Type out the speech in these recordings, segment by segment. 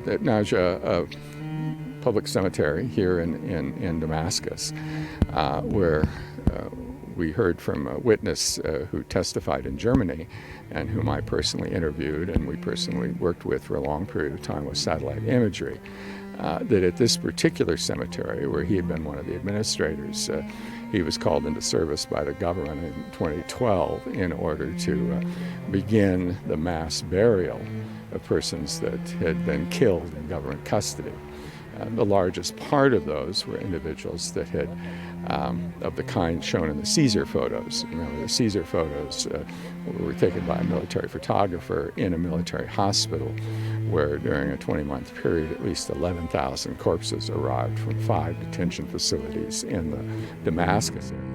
Naja public cemetery here in Damascus, where we heard from a witness who testified in Germany and whom I personally interviewed and we personally worked with for a long period of time with satellite imagery, that at this particular cemetery, where he had been one of the administrators, he was called into service by the government in 2012 in order to begin the mass burial of persons that had been killed in government custody. The largest part of those were individuals that had, of the kind shown in the Caesar photos. Remember, the Caesar photos were taken by a military photographer in a military hospital where during a 20-month period at least 11,000 corpses arrived from 5 detention facilities in the Damascus area.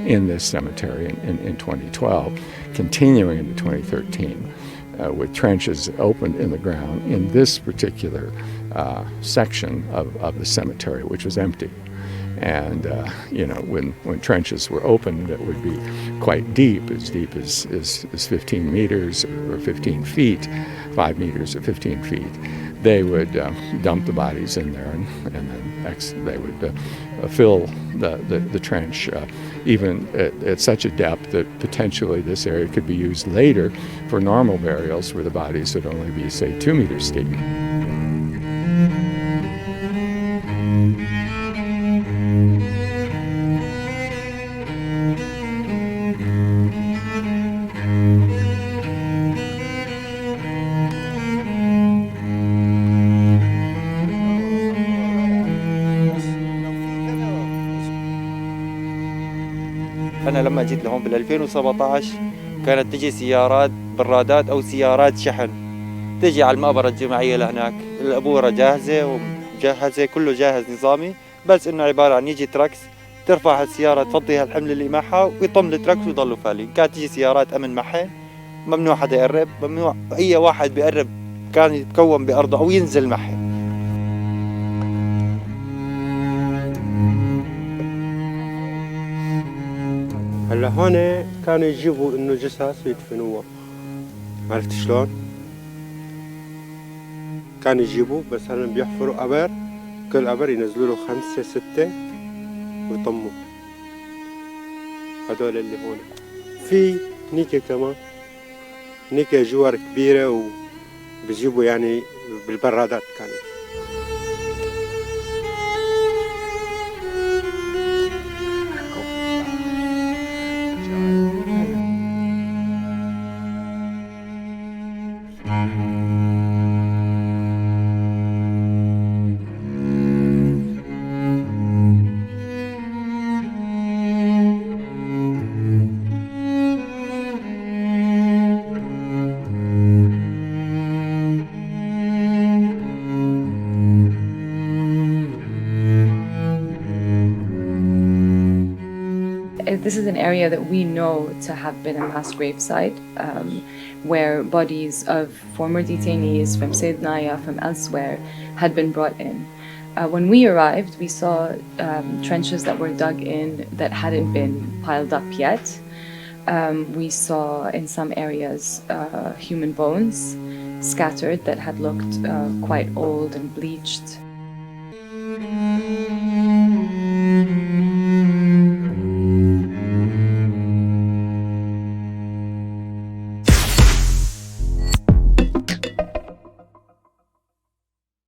In this cemetery in 2012, continuing into 2013, with trenches opened in the ground in this particular section of the cemetery, which was empty. And when trenches were opened that would be quite deep as 15 meters or 15 feet, 5 meters or 15 feet, they would dump the bodies in there and then they would fill the trench even at such a depth that potentially this area could be used later for normal burials where the bodies would only be, say, 2 meters deep. أنا لما جيت لهون بال 2017 كانت تجي سيارات برادات أو سيارات شحن تجي على المقبرة الجماعية لهناك، القبورة جاهزة ومجهزة كله جاهز نظامي، بس إنه عبارة عن يجي تراكس ترفع السيارة تفضيها الحمل اللي معها ويطم التراكس ويضلوا فالين. كانت تجي سيارات أمن محل، ممنوع حدا يقرب، ممنوع أي واحد بيقرب كان يتكون بأرضه أو ينزل محل. هلا هون كانوا يجيبوا انه جثث ويدفنوها، عرفت شلون؟ كانوا يجيبوا بس هلا بيحفروا قبر، كل قبر ينزلوا له 5 6 ويطموا. هدول اللي هون. في نيكه كمان، نيكه جوار كبيره وبيجيبوا يعني بالبرادات كانوا. This is an area that we know to have been a mass gravesite, where bodies of former detainees from Saydnaya, from elsewhere, had been brought in. When we arrived, we saw trenches that were dug in that hadn't been piled up yet. We saw in some areas human bones scattered that had looked quite old and bleached.